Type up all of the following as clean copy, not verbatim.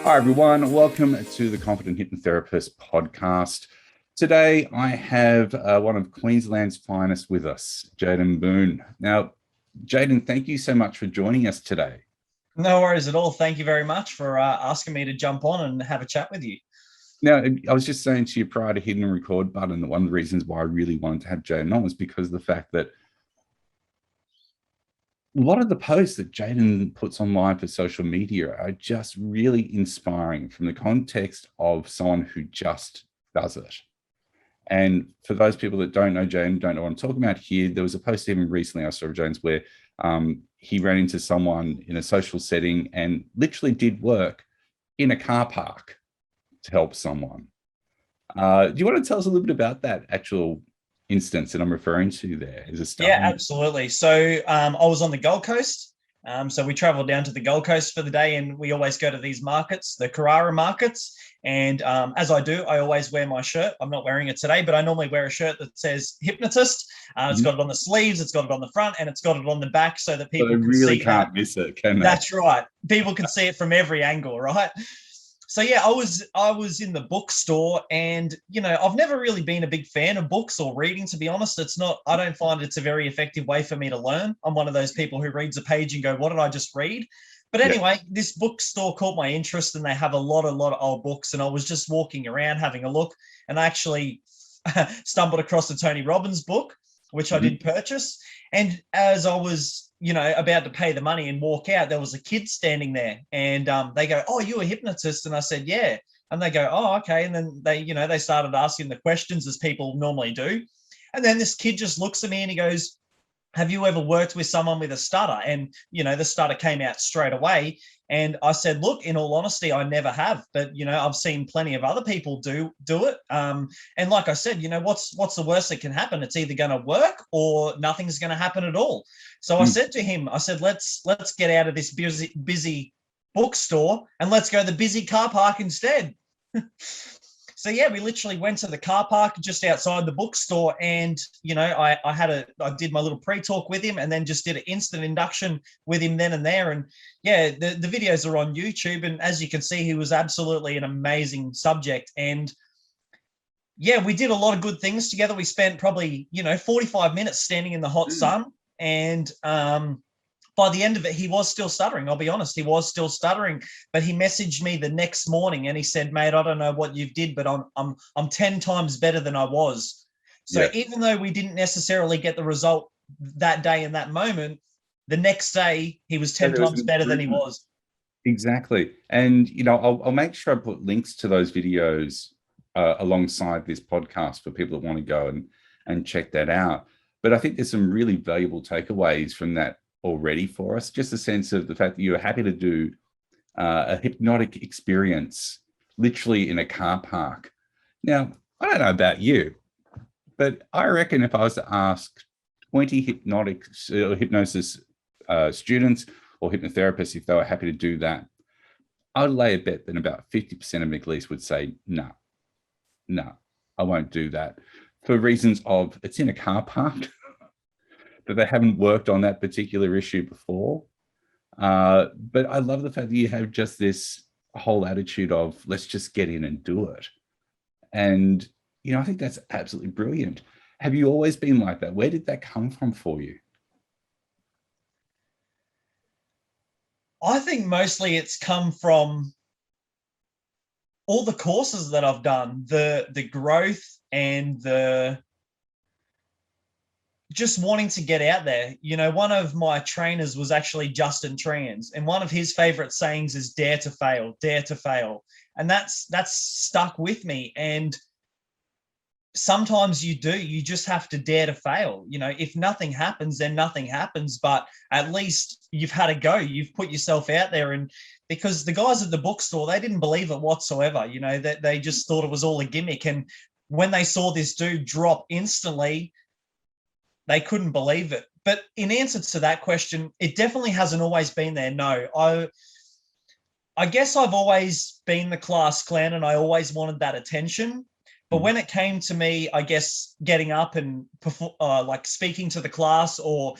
Hi, everyone. Welcome to the Confident Hypnotherapist podcast. Today, I have one of Queensland's finest with us, Jaden Boon. Now, Jaden, thank you so much for joining us today. No worries at all. Thank you very much for asking me to jump on and have a chat with you. Now, I was just saying to you prior to hitting the record button that one of the reasons why I really wanted to have Jaden on was because of the fact that a lot of the posts that Jaden puts online for social media are just really inspiring from the context of someone who just does it. And for those people that don't know Jaden, don't know what I'm talking about here, there was a post even recently I saw of Jaden's where he ran into someone in a social setting and literally did work in a car park to help someone. Do you want to tell us a little bit about that actual instance that I'm referring to there? Is it Yeah, starting? absolutely. So I was on the Gold Coast. So we traveled down to the Gold Coast for the day, and we always go to these markets, the Carrara markets. And as I do, I always wear my shirt. I'm not wearing it today, but I normally wear a shirt that says hypnotist. It's got it on the sleeves, it's got it on the front, and it's got it on the back so that So they people can really see that. can't miss it, can they? That's right. People can see it from every angle, right? So yeah, I was in the bookstore, and I've never really been a big fan of books or reading, to be honest. I don't find it's a very effective way for me to learn. I'm one of those people who reads a page and go, what did I just read? But Yeah. anyway, this bookstore caught my interest, and they have a lot of old books, and I was just walking around having a look, and I actually stumbled across the Tony Robbins book, which I did purchase. And as I was, about to pay the money and walk out, there was a kid standing there, and they go, "Oh, you a hypnotist?" And I said, "Yeah." And they go, "Oh, okay." And then they started asking the questions as people normally do. And then this kid just looks at me and he goes, "Have you ever worked with someone with a stutter?" And the stutter came out straight away. And I said, "Look, in all honesty, I never have, but I've seen plenty of other people do it. And like I said, what's the worst that can happen? It's either going to work or nothing's going to happen at all." So I said to him, I said, "Let's get out of this busy bookstore and let's go to the busy car park instead." So yeah, we literally went to the car park just outside the bookstore, and I did my little pre-talk with him, and then just did an instant induction with him then and there. And yeah, the videos are on YouTube, and as you can see, he was absolutely an amazing subject. And yeah, we did a lot of good things together. We spent probably 45 minutes standing in the hot sun, and by the end of it, he was still stuttering. I'll be honest, he was still stuttering. But he messaged me the next morning and he said, "Mate, I don't know what you've did, but I'm 10 times better than I was." So Yeah. even though we didn't necessarily get the result that day in that moment, the next day he was Yeah, 10 there was an times better than he improvement. was. Exactly. And, I'll make sure I put links to those videos alongside this podcast for people that want to go and check that out. But I think there's some really valuable takeaways from that already for us. Just a sense of the fact that you're happy to do a hypnotic experience literally in a car park. Now, I don't know about you, but I reckon if I was to ask 20 hypnosis students or hypnotherapists if they were happy to do that, I'd lay a bet that about 50% of them at least would say, no, I won't do that, for reasons of it's in a car park, that they haven't worked on that particular issue before. But I love the fact that you have just this whole attitude of let's just get in and do it. And, I think that's absolutely brilliant. Have you always been like that? Where did that come from for you? I think mostly it's come from all the courses that I've done, the growth and the just wanting to get out there. One of my trainers was actually Justin Trans, and one of his favorite sayings is dare to fail, dare to fail. And that's stuck with me. And sometimes you just have to dare to fail. If nothing happens, then nothing happens, but at least you've had a go, you've put yourself out there. And because the guys at the bookstore, they didn't believe it whatsoever, that they just thought it was all a gimmick. And when they saw this dude drop instantly, they couldn't believe it. But in answer to that question, it definitely hasn't always been there. No, I guess I've always been the class clown, and I always wanted that attention. But when it came to me, I guess, getting up and like speaking to the class or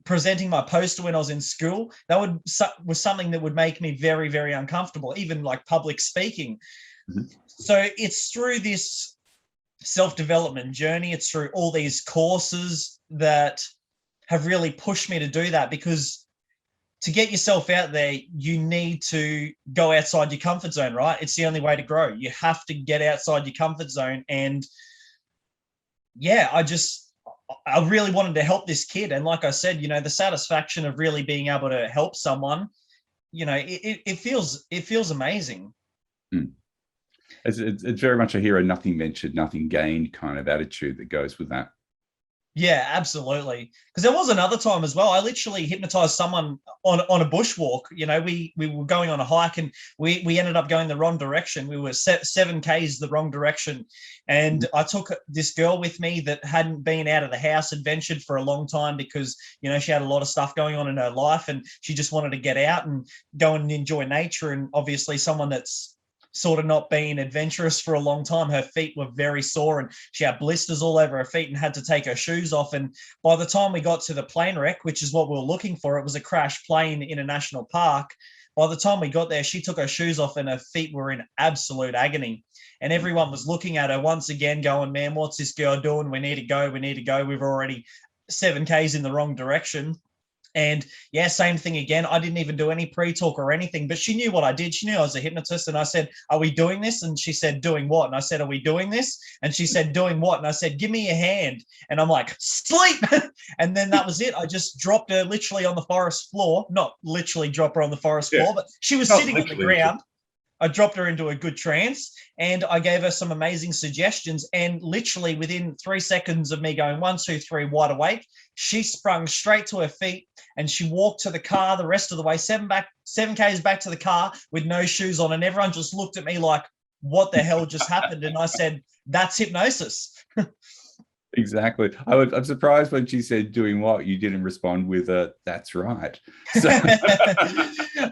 presenting my poster when I was in school, that was something that would make me very, very uncomfortable, even like public speaking. Mhm. So it's through this self-development journey, it's through all these courses that have really pushed me to do that, because to get yourself out there, you need to go outside your comfort zone, right? It's the only way to grow. You have to get outside your comfort zone. And yeah, I really wanted to help this kid. And like I said, the satisfaction of really being able to help someone, it feels amazing. Mm. It's very much a hero, nothing ventured, nothing gained kind of attitude that goes with that. Yeah, absolutely. Because there was another time as well. I literally hypnotized someone on a bushwalk. We were going on a hike, and we ended up going the wrong direction. We were 7 Ks the wrong direction. And I took this girl with me that hadn't been out of the house, adventured for a long time, because, she had a lot of stuff going on in her life, and she just wanted to get out and go and enjoy nature. And obviously someone that's sort of not been adventurous for a long time, her feet were very sore, and she had blisters all over her feet and had to take her shoes off. And by the time we got to the plane wreck, which is what we were looking for, it was a crashed plane in a national park. By the time we got there, she took her shoes off and her feet were in absolute agony. And everyone was looking at her once again going, man, what's this girl doing? We need to go. We've already 7 Ks in the wrong direction. And yeah, same thing again. I didn't even do any pre-talk or anything, but she knew what I did. She knew I was a hypnotist. And I said, are we doing this? And she said, doing what? And I said, are we doing this? And she said, doing what? And I said, give me your hand. And I'm like, sleep. And then that was it. I just dropped her literally on the forest floor. Not literally drop her on the forest floor, but she was sitting on the ground. I dropped her into a good trance, and I gave her some amazing suggestions. And literally within 3 seconds of me going 1, 2, 3, wide awake, she sprung straight to her feet, and she walked to the car the rest of the way, 7 Ks back to the car with no shoes on. And everyone just looked at me like, what the hell just happened? And I said, that's hypnosis. Exactly. I'm surprised when she said doing what, you didn't respond with that's right. So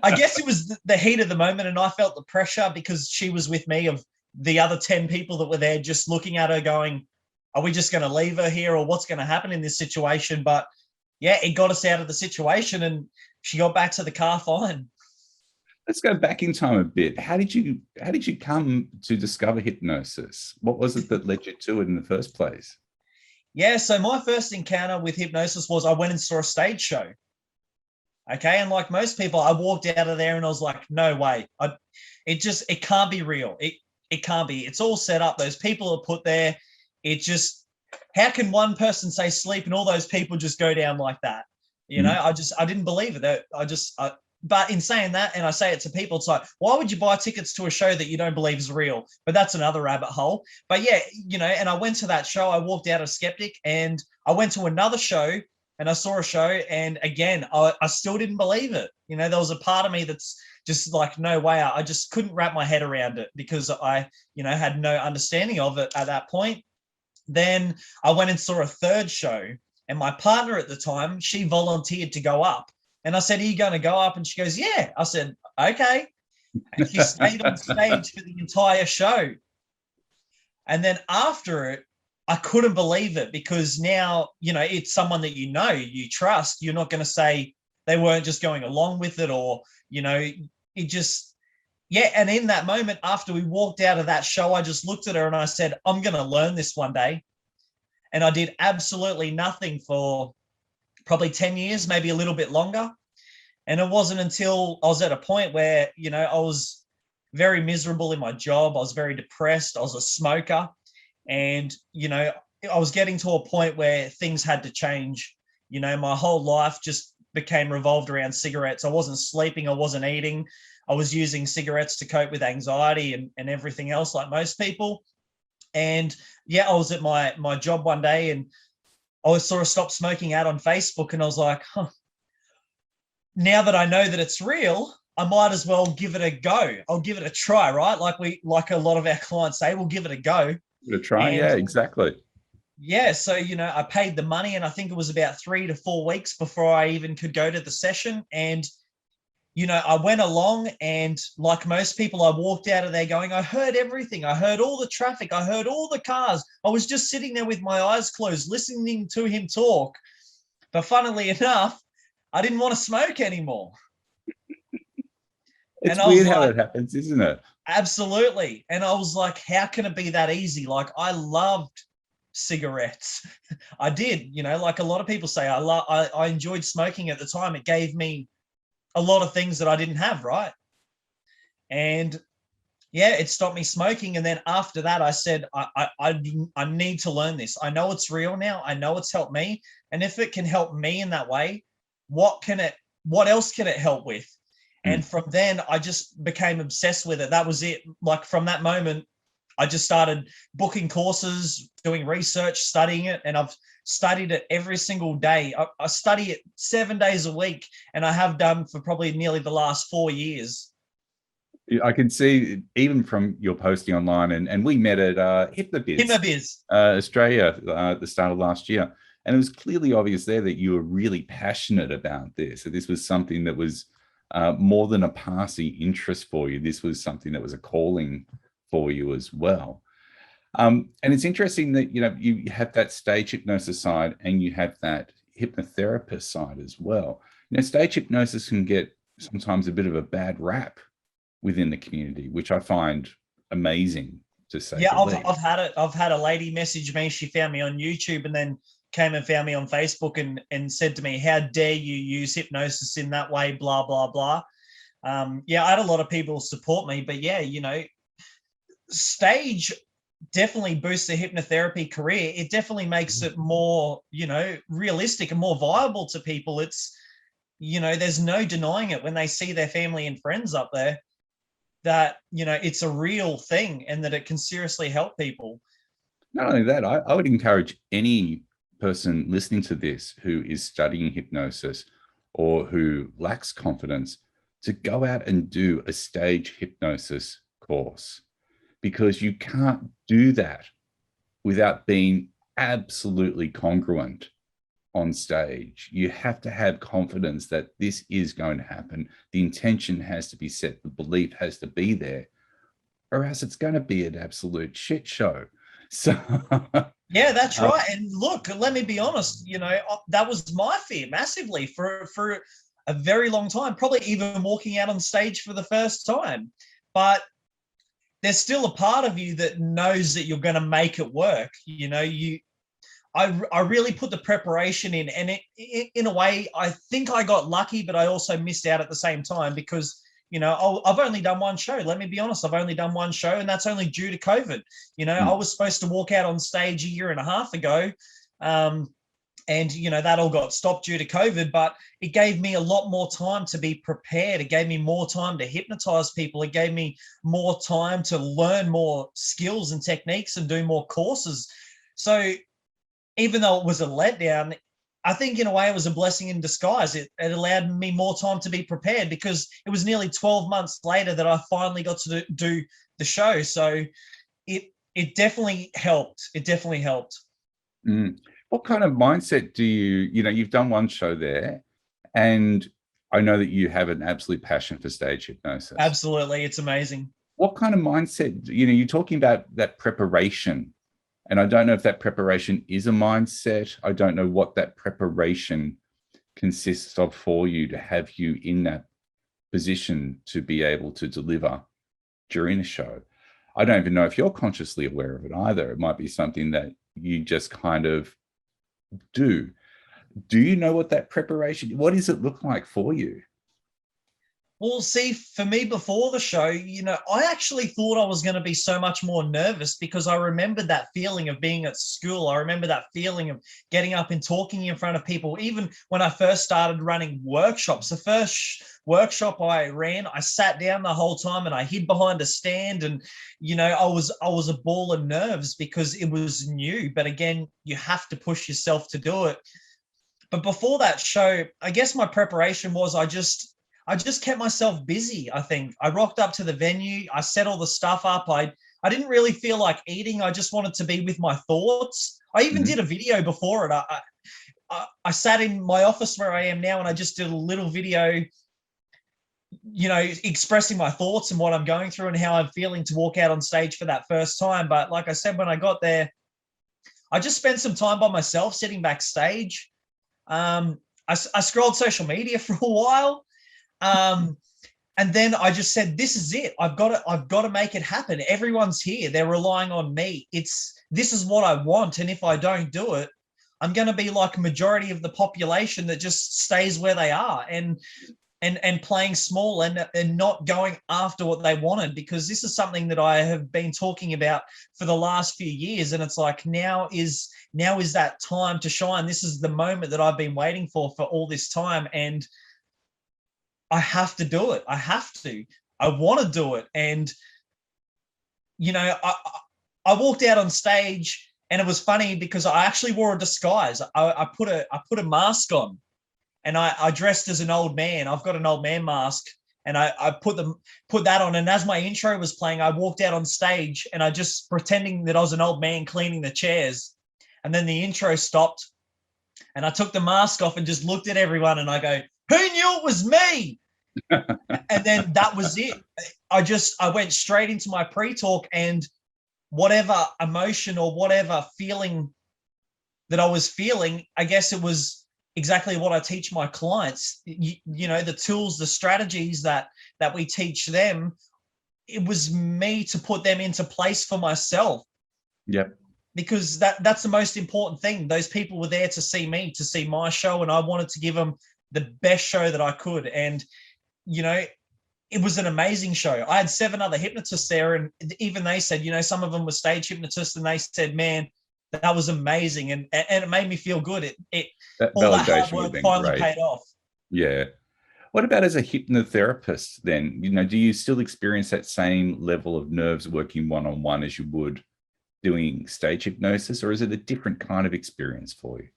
I guess it was the heat of the moment, and I felt the pressure because she was with me of the other 10 people that were there just looking at her going, are we just going to leave her here, or what's going to happen in this situation? But yeah, it got us out of the situation and she got back to the car fine. Let's go back in time a bit. How did you come to discover hypnosis? What was it that led you to it in the first place? Yeah, so my first encounter with hypnosis was I went and saw a stage show. Okay, and like most people, I walked out of there and I was like, no way. It can't be real. It can't be. It's all set up. Those people are put there. How can one person say sleep and all those people just go down like that? I didn't believe it. But in saying that, and I say it to people, it's like, why would you buy tickets to a show that you don't believe is real? But that's another rabbit hole. But yeah, and I went to that show, I walked out a skeptic, and I went to another show and I saw a show, and again, I still didn't believe it. There was a part of me that's just like, no way. I just couldn't wrap my head around it because I, had no understanding of it at that point. Then I went and saw a third show, and my partner at the time, she volunteered to go up. And I said, are you going to go up? And she goes, yeah. I said, okay. And she stayed on stage for the entire show. And then after it, I couldn't believe it, because now, it's someone that you trust. You're not going to say they weren't just going along with it, or, it just, yeah. And in that moment, after we walked out of that show, I just looked at her and I said, I'm going to learn this one day. And I did absolutely nothing for probably 10 years, maybe a little bit longer. And it wasn't until I was at a point where, I was very miserable in my job. I was very depressed. I was a smoker. And, I was getting to a point where things had to change. My whole life just became revolved around cigarettes. I wasn't sleeping. I wasn't eating. I was using cigarettes to cope with anxiety and everything else like most people. And yeah, I was at my job one day and I sort of stopped smoking out on Facebook, and I was like, now that I know that it's real, I might as well give it a go. I'll give it a try, right? Like a lot of our clients say, we'll give it a go. Give it a try, yeah, exactly. Yeah, so, I paid the money, and I think it was about 3 to 4 weeks before I even could go to the session. And, I went along, and like most people, I walked out of there going, I heard everything. I heard all the traffic. I heard all the cars. I was just sitting there with my eyes closed, listening to him talk. But funnily enough, I didn't want to smoke anymore. It's And I was weird how like, that happens, isn't it? absolutely. And I was like, how can it be that easy? Like, I loved cigarettes. I did, like a lot of people say, I enjoyed smoking at the time. It gave me a lot of things that I didn't have, right? And yeah, it stopped me smoking. And then after that, I said, I need to learn this. I know it's real now. I know it's helped me. And if it can help me in that way, what else can it help with? And from then I just became obsessed with it. That was it. Like from that moment, I just started booking courses, doing research, studying it. And I've studied it every single day. I study it 7 days a week, and I have done for probably nearly the last 4 years. I can see even from your posting online, and we met at Hypnobiz, Australia, at the start of last year. And it was clearly obvious there that you were really passionate about this. So this was something that was more than a passing interest for you. This was something that was a calling for you as well. And it's interesting that, you have that stage hypnosis side and you have that hypnotherapist side as well. Stage hypnosis can get sometimes a bit of a bad rap within the community, which I find amazing, to say Yeah, the least. I've had it. I've had a lady message me. She found me on YouTube and then came and found me on Facebook and said to me, "How dare you use hypnosis in that way?" Blah blah blah. Yeah, I had a lot of people support me, but yeah, stage definitely boosts the hypnotherapy career. It definitely makes it more, realistic and more viable to people. It's, there's no denying it when they see their family and friends up there, that it's a real thing and that it can seriously help people. Not only that, I would encourage any person listening to this who is studying hypnosis or who lacks confidence to go out and do a stage hypnosis course, because you can't do that without being absolutely congruent on stage. You have to have confidence that this is going to happen. The intention has to be set, the belief has to be there, or else it's going to be an absolute shit show. So yeah, that's right. And look, let me be honest, that was my fear massively for a very long time, probably even walking out on stage for the first time. But there's still a part of you that knows that you're going to make it work. I really put the preparation in, and in a way, I think I got lucky, but I also missed out at the same time because, I've only done one show. Let me be honest. I've only done one show, and that's only due to COVID. I was supposed to walk out on stage a year and a half ago. And, that all got stopped due to COVID, but it gave me a lot more time to be prepared. It gave me more time to hypnotize people. It gave me more time to learn more skills and techniques and do more courses. So even though it was a letdown, I think in a way it was a blessing in disguise. It allowed me more time to be prepared because it was nearly 12 months later that I finally got to do the show. So it definitely helped. It definitely helped. What kind of mindset do you've done one show there, and I know that you have an absolute passion for stage hypnosis. Absolutely. It's amazing. What kind of mindset, you're talking about that preparation, and I don't know if that preparation is a mindset. I don't know what that preparation consists of for you to have you in that position to be able to deliver during a show. I don't even know if you're consciously aware of it either. It might be something that you just kind of do. Do you know what that preparation, what does it look like for you? Well, see, for me before the show, I actually thought I was going to be so much more nervous because I remembered that feeling of being at school. I remember that feeling of getting up and talking in front of people. Even when I first started running workshops, the first workshop I ran, I sat down the whole time and I hid behind a stand, and I was a ball of nerves because it was new. But again, you have to push yourself to do it. But before that show, I guess my preparation was I just kept myself busy. I think I rocked up to the venue. I set all the stuff up. I didn't really feel like eating. I just wanted to be with my thoughts. I even did a video before it. I sat in my office where I am now, and I just did a little video, expressing my thoughts and what I'm going through and how I'm feeling to walk out on stage for that first time. But like I said, when I got there, I just spent some time by myself sitting backstage. I scrolled social media for a while. And then I just said, this is it. I've got to make it happen. Everyone's here. They're relying on me. This is what I want. And if I don't do it, I'm going to be like a majority of the population that just stays where they are and playing small and not going after what they wanted, because this is something that I have been talking about for the last few years. And it's like, now is that time to shine. This is the moment that I've been waiting for all this time. And I have to do it. I want to do it. And, I walked out on stage, and it was funny because I actually wore a disguise. I put a mask on, and I dressed as an old man. I've got an old man mask, and I put that on. And as my intro was playing, I walked out on stage, and I just pretending that I was an old man cleaning the chairs. And then the intro stopped, and I took the mask off and just looked at everyone, and I go, who knew it was me? And then that was it. I went straight into my pre-talk, and whatever emotion or whatever feeling that I was feeling, I guess it was exactly what I teach my clients. The tools, the strategies that we teach them, it was me to put them into place for myself. Yep. Because that's the most important thing. Those people were there to see me, to see my show, and I wanted to give them the best show that I could. And, it was an amazing show. I had 7 other hypnotists there, and even they said, some of them were stage hypnotists, and they said, man, that was amazing. And it made me feel good. All that hard work finally paid off. Yeah. What about as a hypnotherapist then? Do you still experience that same level of nerves working one-on-one as you would doing stage hypnosis, or is it a different kind of experience for you?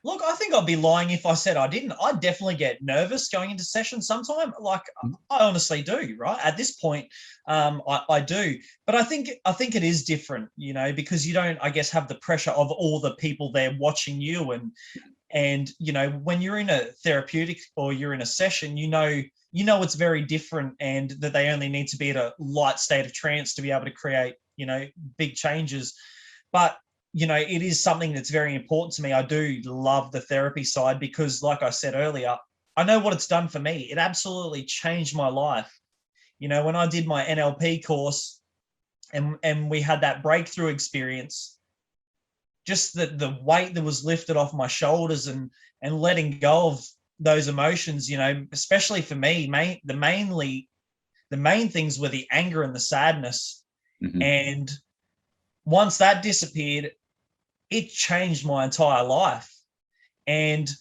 Look, I think I'd be lying if I said I didn't. I definitely get nervous going into sessions sometime. Like, I honestly do, right? At this point, I do. But I think it is different, because you don't, I guess, have the pressure of all the people there watching you. And when you're in a therapeutic or you're in a session, it's very different, and that they only need to be at a light state of trance to be able to create, big changes. But it is something that's very important to me. I do love the therapy side because, like I said earlier, I know what it's done for me. It absolutely changed my life. When I did my NLP course and we had that breakthrough experience, just the weight that was lifted off my shoulders and letting go of those emotions, especially for me, the main things were the anger and the sadness. Mm-hmm. And once that disappeared, it changed my entire life. And,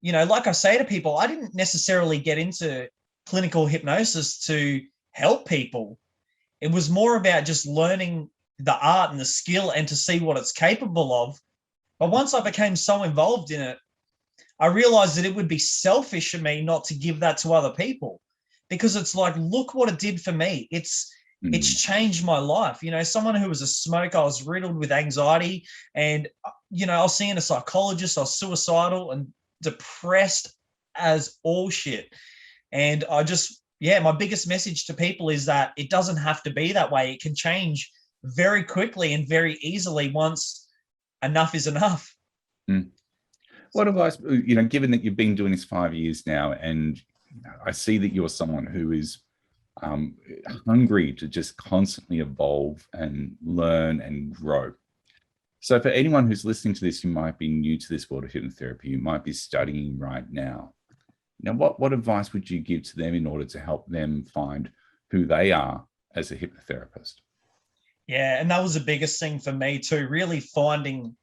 like I say to people, I didn't necessarily get into clinical hypnosis to help people. It was more about just learning the art and the skill and to see what it's capable of. But once I became so involved in it, I realized that it would be selfish of me not to give that to other people, because it's like, look what it did for me. It's changed my life. Someone who was a smoker, I was riddled with anxiety, and, I was seeing a psychologist, I was suicidal and depressed as all shit. And my biggest message to people is that it doesn't have to be that way. It can change very quickly and very easily once enough is enough. What advice, given that you've been doing this 5 years now, and I see that you're someone who is hungry to just constantly evolve and learn and grow. So for anyone who's listening to this, who might be new to this world of hypnotherapy, you might be studying right now. What advice would you give to them in order to help them find who they are as a hypnotherapist? Yeah, and that was the biggest thing for me too, really finding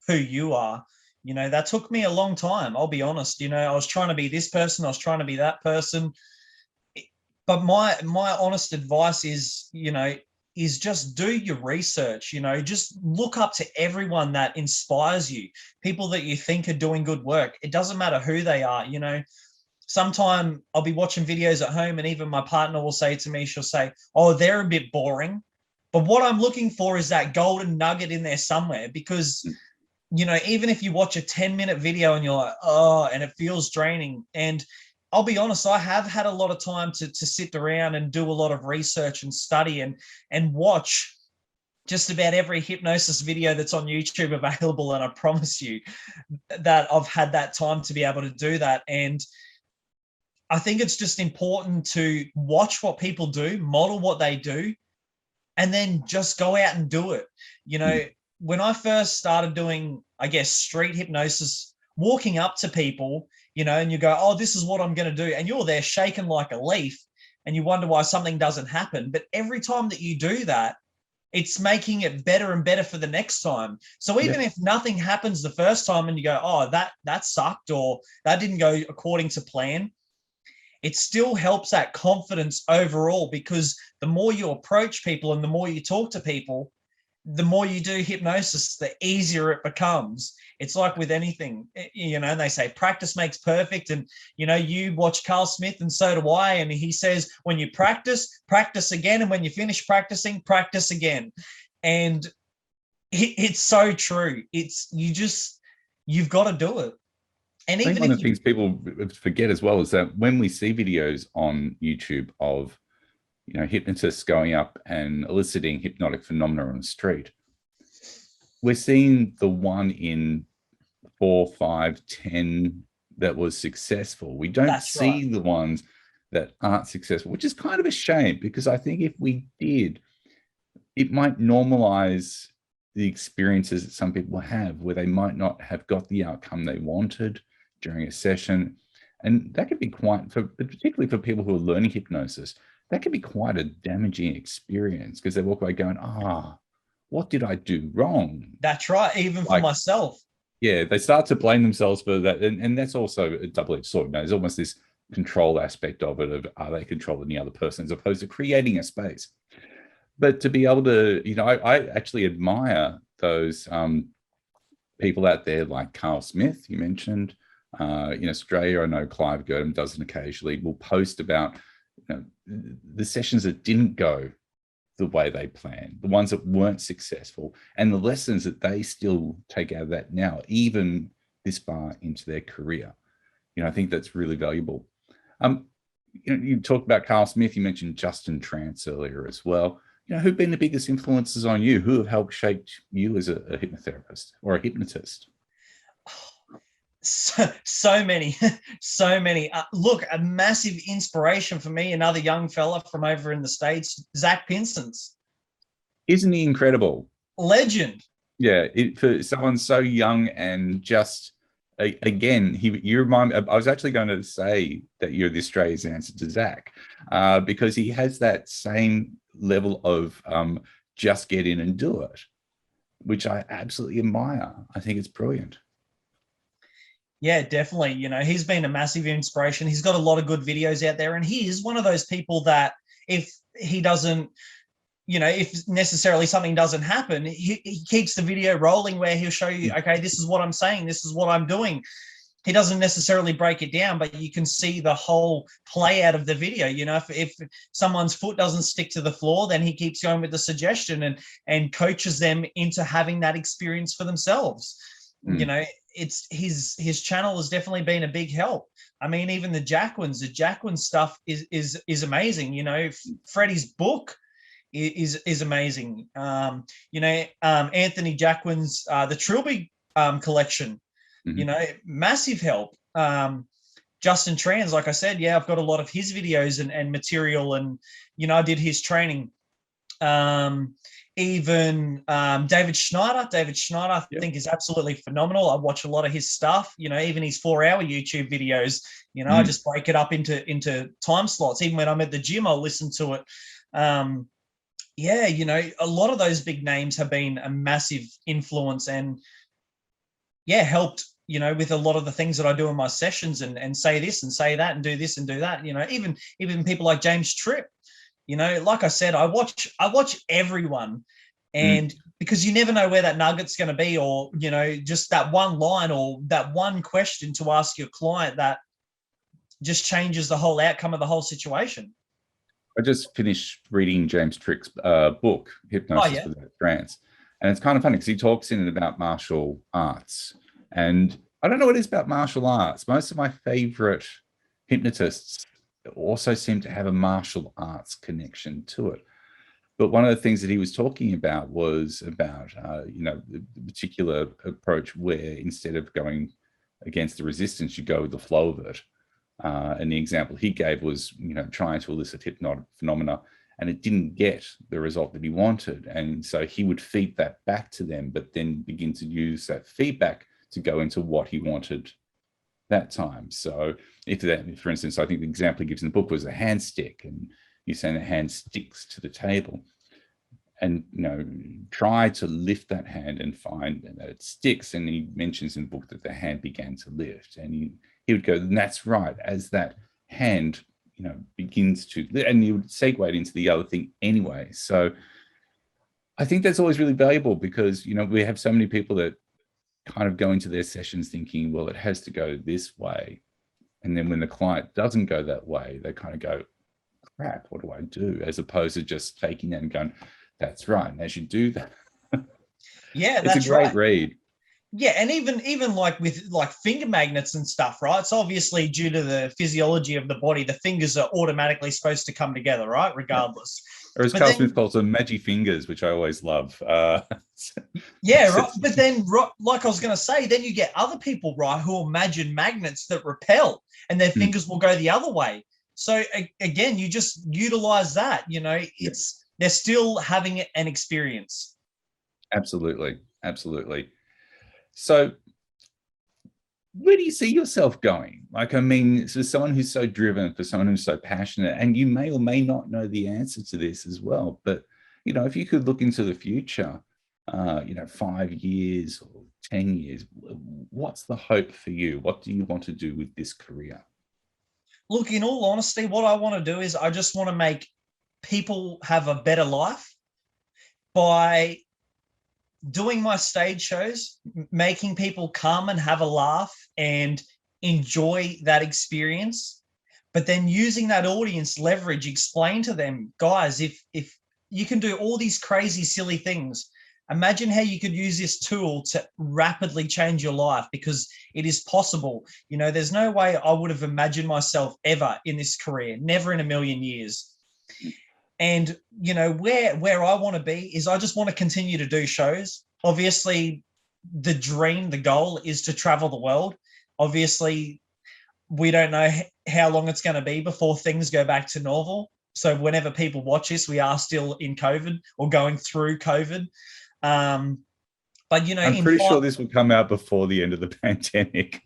who you are. That took me a long time, I'll be honest. I was trying to be this person, I was trying to be that person. But my honest advice is, is just do your research, just look up to everyone that inspires you, people that you think are doing good work. It doesn't matter who they are. Sometime I'll be watching videos at home, and even my partner will say to me, she'll say, oh, they're a bit boring. But what I'm looking for is that golden nugget in there somewhere, because, even if you watch a 10-minute video and you're like, oh, and it feels draining. And I'll be honest, I have had a lot of time to sit around and do a lot of research and study and watch just about every hypnosis video that's on YouTube available. And I promise you that I've had that time to be able to do that. And I think it's just important to watch what people do, model what they do, and then just go out and do it. You know, when I first started doing, I guess, street hypnosis, walking up to people, you know, and you go, oh, this is what I'm going to do. And you're there shaking like a leaf and you wonder why something doesn't happen. But every time that you do that, it's making it better and better for the next time. So even if nothing happens the first time and you go, oh, that sucked, or that didn't go according to plan, it still helps that confidence overall, because the more you approach people and the more you talk to people, the more you do hypnosis, the easier it becomes. It's like with anything, you know, they say practice makes perfect. And, you know, you watch Carl Smith and so do I. And he says, when you practice, practice again. And when you finish practicing, practice again. And it's so true. You've got to do it. And I think one of the things people forget as well is that when we see videos on YouTube of, you know, hypnotists going up and eliciting hypnotic phenomena on the street, we're seeing the one in 4, 5, 10 that was successful. We don't see the ones that aren't successful, which is kind of a shame, because I think if we did, it might normalize the experiences that some people have where they might not have got the outcome they wanted during a session. And that could be particularly for people who are learning hypnosis, that can be quite a damaging experience, because they walk away going, what did I do wrong? That's right. Even for myself. Yeah, they start to blame themselves for that. And that's also a double-edged sword. You know, there's almost this control aspect of it, of are they controlling the other person, as opposed to creating a space. But to be able to, you know, I actually admire those people out there like Carl Smith, you mentioned. In Australia, I know Clive Girdham does it occasionally, will post about, you know, the sessions that didn't go the way they planned, the ones that weren't successful, and the lessons that they still take out of that now, even this far into their career. You know, I think that's really valuable. You talked about Carl Smith, you mentioned Justin Trance earlier as well. You know, who've been the biggest influences on you? Who have helped shape you as a hypnotherapist or a hypnotist? So many. Look, a massive inspiration for me, another young fella from over in the States, Zach Pinson's. Isn't he incredible? Legend. Yeah, for someone so young and just, again, you remind me, I was actually going to say that you're the Australia's answer to Zach, because he has that same level of just get in and do it, which I absolutely admire. I think it's brilliant. Yeah, definitely. You know, he's been a massive inspiration. He's got a lot of good videos out there, and he is one of those people that if he doesn't, you know, if necessarily something doesn't happen, he keeps the video rolling where he'll show you, okay, this is what I'm saying, this is what I'm doing. He doesn't necessarily break it down, but you can see the whole play out of the video. You know, if someone's foot doesn't stick to the floor, then he keeps going with the suggestion and coaches them into having that experience for themselves. You know, it's his channel has definitely been a big help. I mean, even the Jacquin stuff is amazing. You know, Freddie's book is amazing. You know, Anthony Jacquin's the Trilby collection. You know, massive help. Justin Trans, like I said, yeah, I've got a lot of his videos and material, and you know, I did his training. Even David Schneider, I think is absolutely phenomenal. I watch a lot of his stuff, you know, even his 4-hour YouTube videos, you know, I just break it up into time slots. Even when I'm at the gym, I'll listen to it. Yeah, you know, a lot of those big names have been a massive influence and yeah, helped, you know, with a lot of the things that I do in my sessions and say this and say that and do this and do that, you know, even people like James Tripp. You know, like I said, I watch everyone, and because you never know where that nugget's going to be, or, you know, just that one line or that one question to ask your client that just changes the whole outcome of the whole situation. I just finished reading James Trick's book, Hypnosis Without Trance. And it's kind of funny because he talks in it about martial arts. And I don't know what it is about martial arts. Most of my favorite hypnotists also seem to have a martial arts connection to it. But one of the things that he was talking about was about, the particular approach where instead of going against the resistance, you go with the flow of it. And the example he gave was, trying to elicit hypnotic phenomena, and it didn't get the result that he wanted. And so he would feed that back to them, but then begin to use that feedback to go into what he wanted that time. So if that, for instance, I think the example he gives in the book was a hand stick, and you're saying the hand sticks to the table, and try to lift that hand and find that it sticks. And he mentions in the book that the hand began to lift, and he would go, and that's right, as that hand begins to, and he would segue it into the other thing anyway. So I think that's always really valuable, because we have so many people that kind of go into their sessions thinking, well, it has to go this way, and then when the client doesn't go that way, they kind of go, crap, what do I do? As opposed to just taking that and going, that's right, and as you do that, yeah, it's that's a great right. read. Yeah, and even like with like finger magnets and stuff, right? It's obviously due to the physiology of the body, the fingers are automatically supposed to come together, right? Regardless. Or as But Carl then, Smith calls them, magic fingers, which I always love. yeah, right. But then, like I was going to say, then you get other people, right, who imagine magnets that repel, and their fingers will go the other way. So again, you just utilize that. They're still having an experience. Absolutely. So where do you see yourself going? Like, I mean, for someone who's so driven, for someone who's so passionate, and you may or may not know the answer to this as well, but, if you could look into the future, 5 years or 10 years, what's the hope for you? What do you want to do with this career? Look, in all honesty, what I want to do is I just want to make people have a better life by doing my stage shows, making people come and have a laugh and enjoy that experience, but then using that audience leverage, explain to them, guys, if you can do all these crazy, silly things, imagine how you could use this tool to rapidly change your life, because it is possible. There's no way I would have imagined myself ever in this career, never in a million years. And where I want to be is I just want to continue to do shows. Obviously, the dream, the goal is to travel the world. Obviously, we don't know how long it's going to be before things go back to normal. So whenever people watch this, we are still in COVID or going through COVID. But I'm pretty sure this will come out before the end of the pandemic.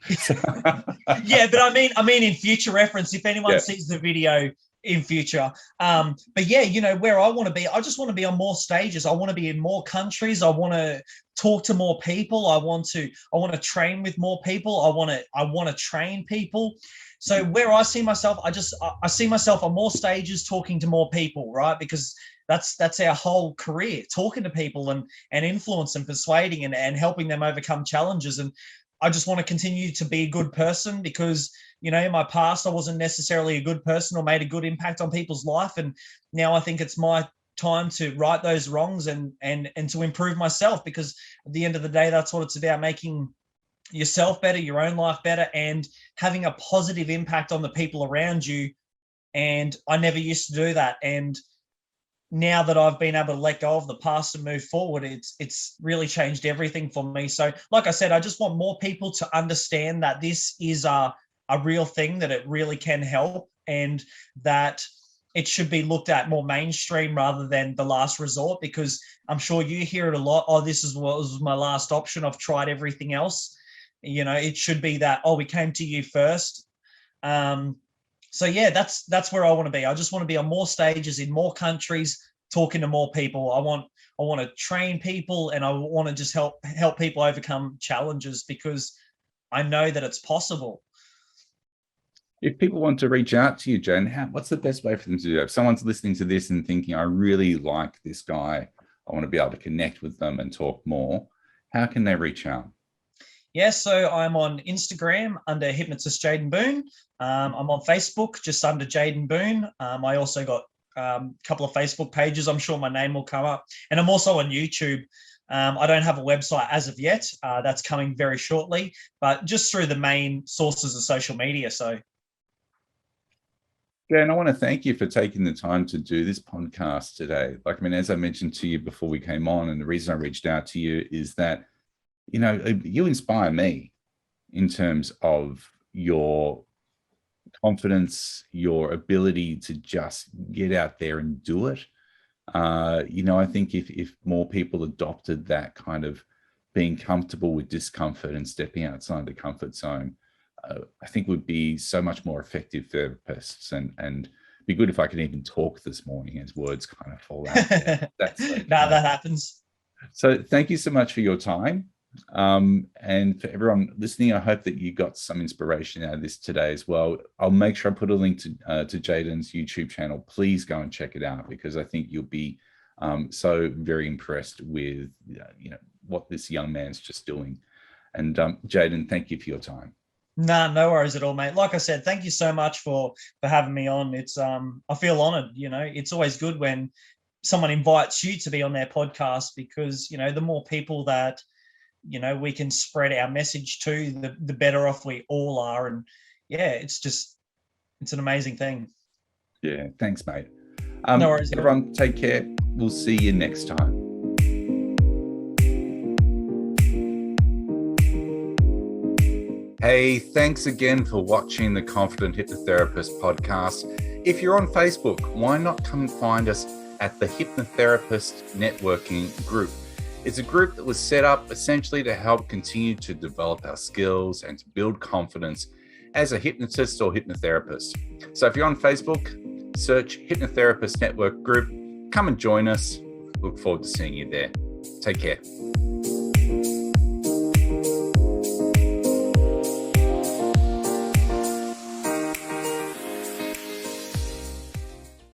Yeah, but I mean, in future reference, if anyone sees the video in future. But yeah, where I want to be, I just want to be on more stages. I want to be in more countries. I want to talk to more people. I want to train with more people. I want to train people. So where I see myself, I see myself on more stages, talking to more people, right? Because that's our whole career, talking to people and influence and persuading and helping them overcome challenges. And I just want to continue to be a good person, because in my past, I wasn't necessarily a good person or made a good impact on people's life. And now I think it's my time to right those wrongs and to improve myself, because at the end of the day, that's what it's about, making yourself better, your own life better, and having a positive impact on the people around you. And I never used to do that. And now that I've been able to let go of the past and move forward, it's really changed everything for me. So like I said, I just want more people to understand that this is a real thing, that it really can help, and that it should be looked at more mainstream rather than the last resort, because I'm sure you hear it a lot. Oh, this was my last option. I've tried everything else. It should be that, oh, we came to you first. So yeah, that's where I want to be. I just want to be on more stages in more countries, talking to more people. I want to train people, and I want to just help people overcome challenges, because I know that it's possible. If people want to reach out to you, Jaden, what's the best way for them to do that? If someone's listening to this and thinking, I really like this guy, I want to be able to connect with them and talk more, how can they reach out? Yeah, so I'm on Instagram under Hypnotist Jaden Boon. I'm on Facebook just under Jaden Boon. I also got a couple of Facebook pages. I'm sure my name will come up. And I'm also on YouTube. I don't have a website as of yet. That's coming very shortly, but just through the main sources of social media. So Jan, I want to thank you for taking the time to do this podcast today. Like, I mean, as I mentioned to you before we came on, and the reason I reached out to you is that, you inspire me in terms of your confidence, your ability to just get out there and do it. I think if more people adopted that kind of being comfortable with discomfort and stepping outside the comfort zone, I think would be so much more effective therapists, and be good if I could even talk this morning as words kind of fall out. That's that happens. So thank you so much for your time. And for everyone listening, I hope that you got some inspiration out of this today as well. I'll make sure I put a link to Jaden's YouTube channel. Please go and check it out, because I think you'll be so very impressed with what this young man's just doing. And Jaden, thank you for your time. No worries at all, mate. Like I said, thank you so much for having me on. It's I feel honored. It's always good when someone invites you to be on their podcast, because the more people that we can spread our message to, the better off we all are. And it's an amazing thing. Yeah, thanks, mate. No worries. Everyone, take care. We'll see you next time. Hey, thanks again for watching the Confident Hypnotherapist podcast. If you're on Facebook, why not come and find us at the Hypnotherapist Networking Group? It's a group that was set up essentially to help continue to develop our skills and to build confidence as a hypnotist or hypnotherapist. So if you're on Facebook, search Hypnotherapist Network Group. Come and join us. Look forward to seeing you there. Take care.